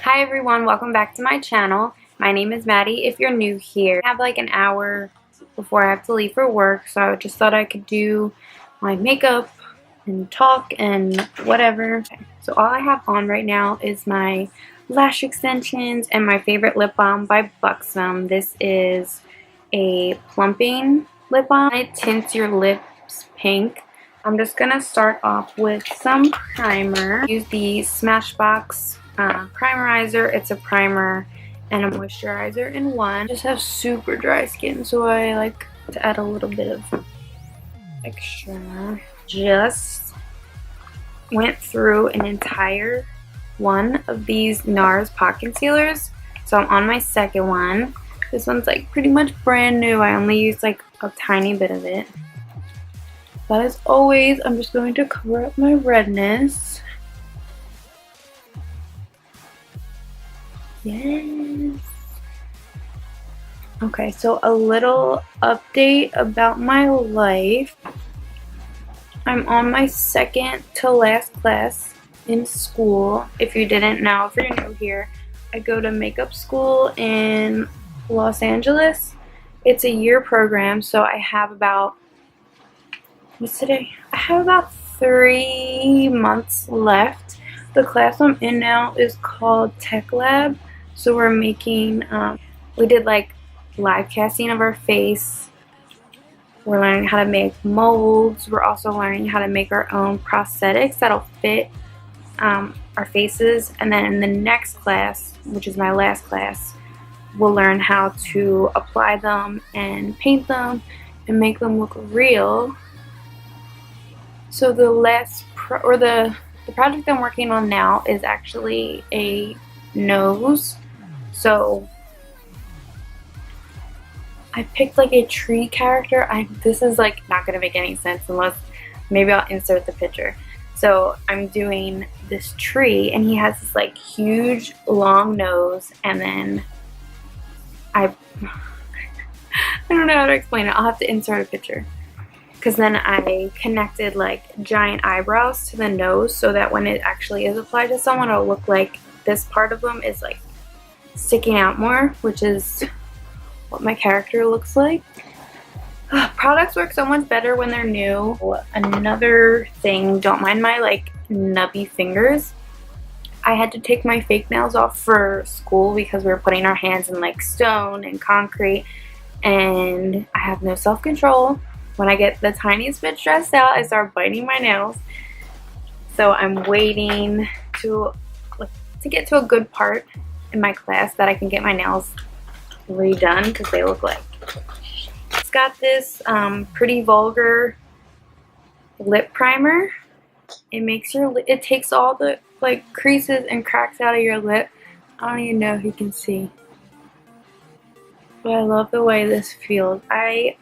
Hi everyone, welcome back to my channel. My name is Maddie. If you're new here, I have like an hour before I have to leave for work, so I just thought I could do my makeup and talk and whatever. Okay, so all I have on right now is my lash extensions and my favorite lip balm by Buxom. This is a plumping lip balm. It tints your lips pink. I'm just gonna start off with some primer. Use the Smashbox primerizer. It's a primer and a moisturizer in one. I just have super dry skin, so I like to add a little bit of extra. Just went through an entire one of these NARS pot concealers, so I'm on my second one. This one's like pretty much brand new. I only used like a tiny bit of it. But as always, I'm just going to cover up my redness. Yes. Okay, so a little update about my life. I'm on my second to last class in school. If you didn't know, if you're new here, I go to makeup school in Los Angeles. It's a year program, so I have about, what's today? I have about 3 months left. The class I'm in now is called Tech Lab. So we're making, we did like live casting of our face. We're learning how to make molds. We're also learning how to make our own prosthetics that'll fit our faces. And then in the next class, which is my last class, we'll learn how to apply them and paint them and make them look real. So the the project I'm working on now is actually a nose. So I picked like a tree character. This is like not gonna make any sense unless maybe I'll insert the picture. So I'm doing this tree and he has this like huge long nose, and then I don't know how to explain it. I'll have to insert a picture. Because then I connected like giant eyebrows to the nose so that when it actually is applied to someone, it'll look like this part of them is like sticking out more, which is what my character looks like. Products work so much better when they're new. Another thing, don't mind my like nubby fingers. I had to take my fake nails off for school because we were putting our hands in like stone and concrete, and I have no self-control. When I get the tiniest bit stressed out, I start biting my nails. So I'm waiting to get to a good part in my class that I can get my nails redone because they look like shit. It's got this Pretty Vulgar lip primer. It takes all the like creases and cracks out of your lip. I don't even know if you can see, but I love the way this feels. I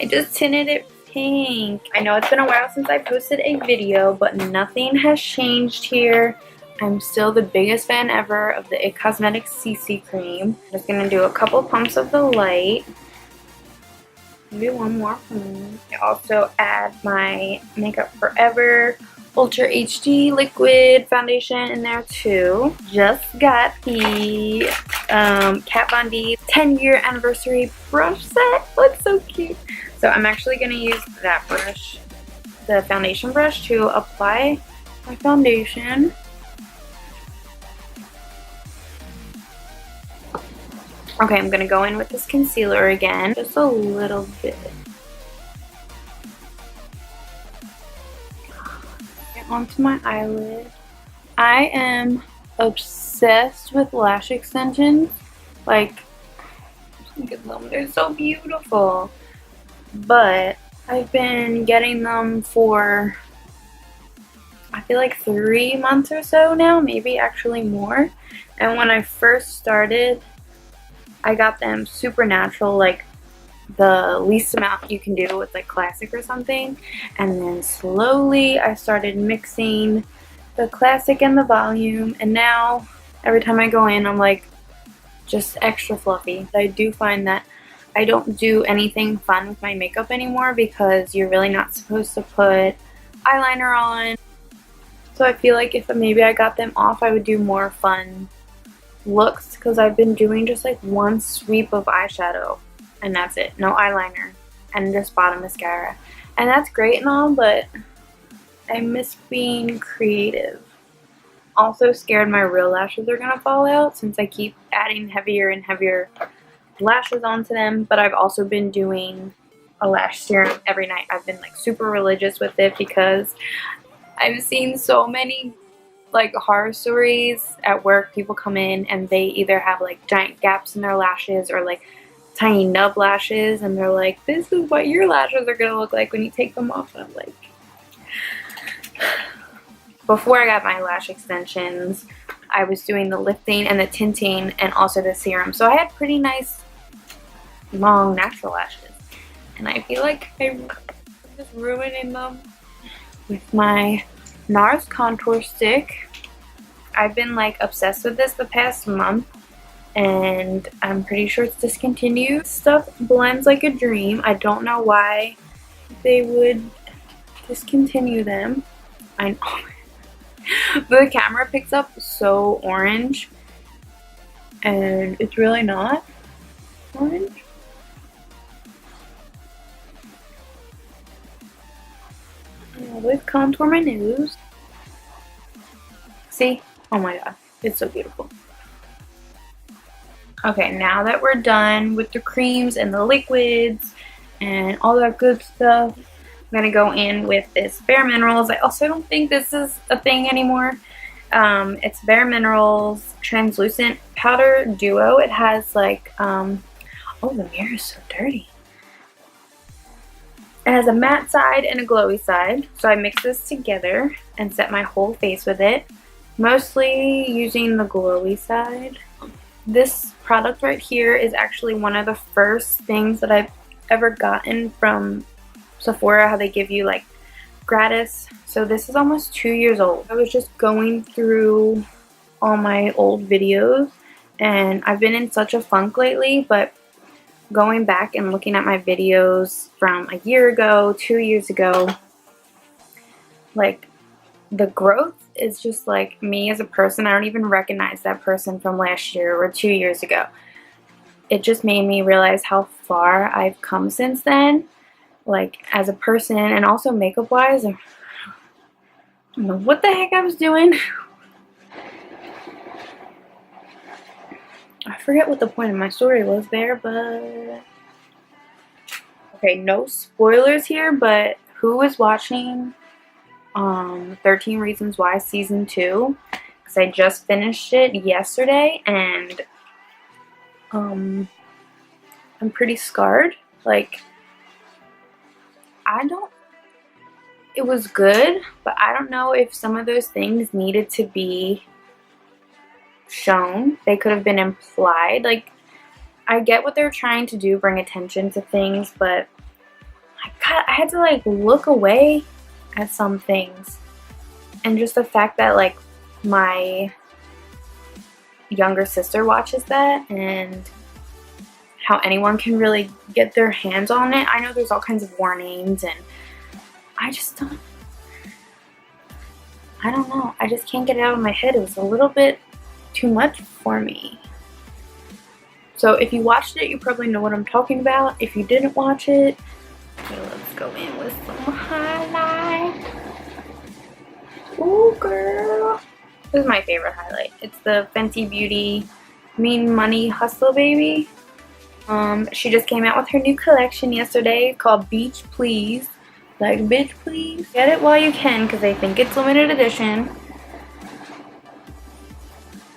just tinted it pink. I know it's been a while since I posted a video, but nothing has changed here. I'm still the biggest fan ever of the IT Cosmetics CC cream. I'm just gonna do a couple pumps of the light. Maybe one more. I also add my Makeup Forever Ultra HD liquid foundation in there too. Just got the Kat Von D 10-year anniversary brush set. Looks so cute. So I'm actually going to use that brush, the foundation brush, to apply my foundation. Okay, I'm going to go in with this concealer again, just a little bit. Get onto my eyelid. I am obsessed with lash extensions. Like, look at them, they're so beautiful. But I've been getting them for, I feel like 3 months or so now, maybe actually more. And when I first started, I got them super natural, like the least amount you can do with like classic or something. And then slowly I started mixing the classic and the volume, and now every time I go in I'm like just extra fluffy. I do find that I don't do anything fun with my makeup anymore because you're really not supposed to put eyeliner on. So I feel like if maybe I got them off, I would do more fun looks, because I've been doing just like one sweep of eyeshadow and that's it. No eyeliner and just bottom mascara. And that's great and all, but I miss being creative. Also scared my real lashes are gonna fall out since I keep adding heavier and heavier lashes onto them. But I've also been doing a lash serum every night. I've been like super religious with it because I've seen so many like horror stories at work. People come in and they either have like giant gaps in their lashes or like tiny nub lashes, and they're like, this is what your lashes are gonna look like when you take them off. And I'm like, before I got my lash extensions, I was doing the lifting and the tinting and also the serum. So I had pretty nice long natural lashes. And I feel like I'm just ruining them with my NARS contour stick. I've been like obsessed with this the past month, and I'm pretty sure it's discontinued. Stuff blends like a dream. I don't know why they would discontinue them. I know. The camera picks up so orange, and it's really not orange. I always contour my nose. See? Oh my god, it's so beautiful. Okay, now that we're done with the creams and the liquids and all that good stuff, I'm gonna go in with this Bare Minerals. I also don't think this is a thing anymore. It's Bare Minerals Translucent Powder Duo. It has like, oh, the mirror is so dirty. It has a matte side and a glowy side. So I mix this together and set my whole face with it. Mostly using the glowy side. This product right here is actually one of the first things that I've ever gotten from Sephora, how they give you like gratis. So this is almost 2 years old. I was just going through all my old videos, and I've been in such a funk lately, but going back and looking at my videos from a year ago, 2 years ago, like the growth is just like me as a person. I don't even recognize that person from last year or 2 years ago. It just made me realize how far I've come since then, like as a person, and also makeup wise. I don't know what the heck I was doing. I forget what the point of my story was there, but okay, no spoilers here, but who is watching 13 Reasons Why Season 2? Because I just finished it yesterday, and I'm pretty scarred. Like, it was good, but I don't know if some of those things needed to be shown. They could have been implied. Like, I get what they're trying to do, bring attention to things, but I had to like look away at some things. And just the fact that like my younger sister watches that, and how anyone can really get their hands on it. I know there's all kinds of warnings, and I don't know. I just can't get it out of my head. It was a little bit too much for me. So if you watched it, you probably know what I'm talking about. If you didn't watch it, okay, let's go in with some highlight. Ooh, girl. This is my favorite highlight. It's the Fenty Beauty Mean Money Hustle Baby. She just came out with her new collection yesterday called Beach Please. Like, bitch, please. Get it while you can, because I think it's limited edition.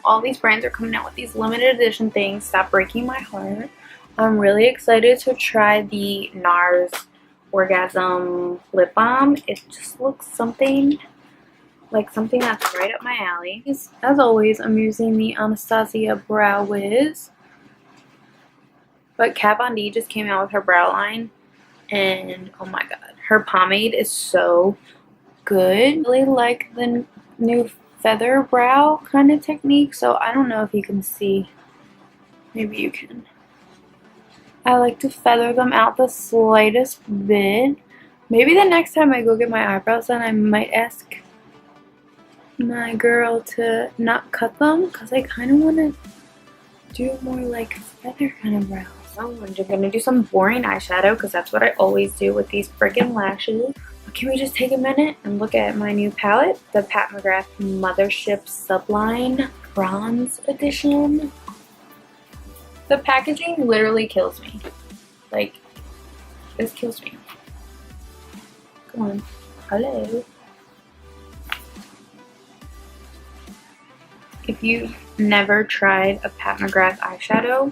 All these brands are coming out with these limited edition things. Stop breaking my heart. I'm really excited to try the NARS Orgasm Lip Balm. It just looks something that's right up my alley. As always, I'm using the Anastasia Brow Wiz. But Kat Von D just came out with her brow line, and oh my god, her pomade is so good. I really like the new feather brow kind of technique, so I don't know if you can see. Maybe you can. I like to feather them out the slightest bit. Maybe the next time I go get my eyebrows done, I might ask my girl to not cut them because I kind of want to do more like feather kind of brows. So I'm just gonna do some boring eyeshadow because that's what I always do with these freaking lashes. But can we just take a minute and look at my new palette, the Pat McGrath Mothership Sublime Bronze Edition. The packaging literally kills me. Like, this kills me. Come on. Hello. If you've never tried a Pat McGrath eyeshadow,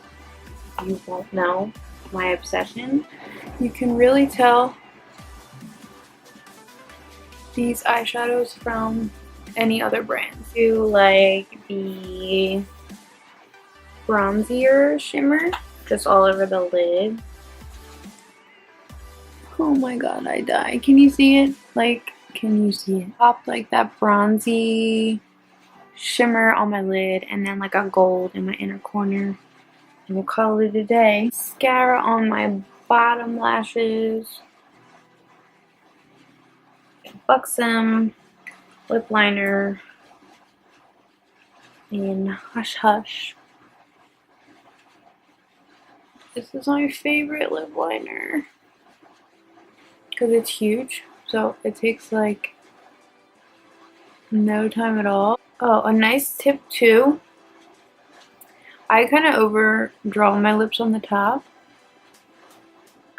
you won't know my obsession. You can really tell these eyeshadows from any other brands. Do like the bronzier shimmer just all over the lid. Oh my god, I die. Can you see it? Like, can you see it? Pop like that bronzy shimmer on my lid and then like a gold in my inner corner. And we'll call it a day. Mascara on my bottom lashes. Buxom lip liner in Hush Hush. This is my favorite lip liner because it's huge, so it takes like no time at all. Oh, a nice tip too. I kind of overdraw my lips on the top.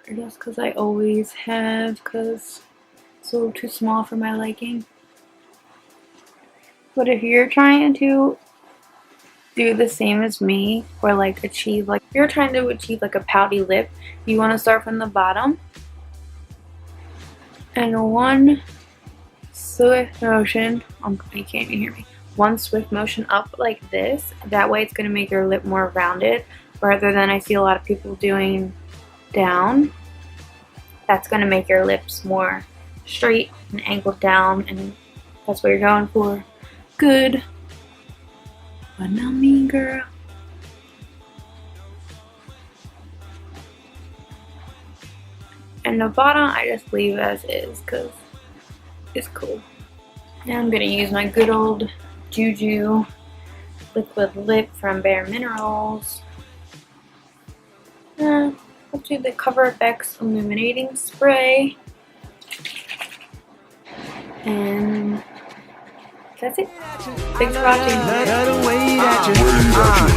I guess because I always have, because it's a little too small for my liking. But if you're trying to do the same as me, or like achieve, like if you're trying to achieve like a pouty lip, you want to start from the bottom. And one swift motion, you can't even hear me. One swift motion up like this. That way it's going to make your lip more rounded, rather than I see a lot of people doing down. That's going to make your lips more straight and angled down, and that's what you're going for. Good. But not me, girl. And the bottom I just leave as is because it's cool. Now I'm going to use my good old Juju liquid lip from Bare Minerals. I'll do the Cover FX Illuminating Spray. And that's it. Thanks for watching.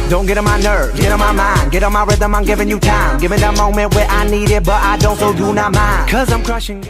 Don't get on my nerve, get on my mind, get on my rhythm, I'm giving you time. Give me that moment where I need it, but I don't, so do not mind. Cause I'm crushing.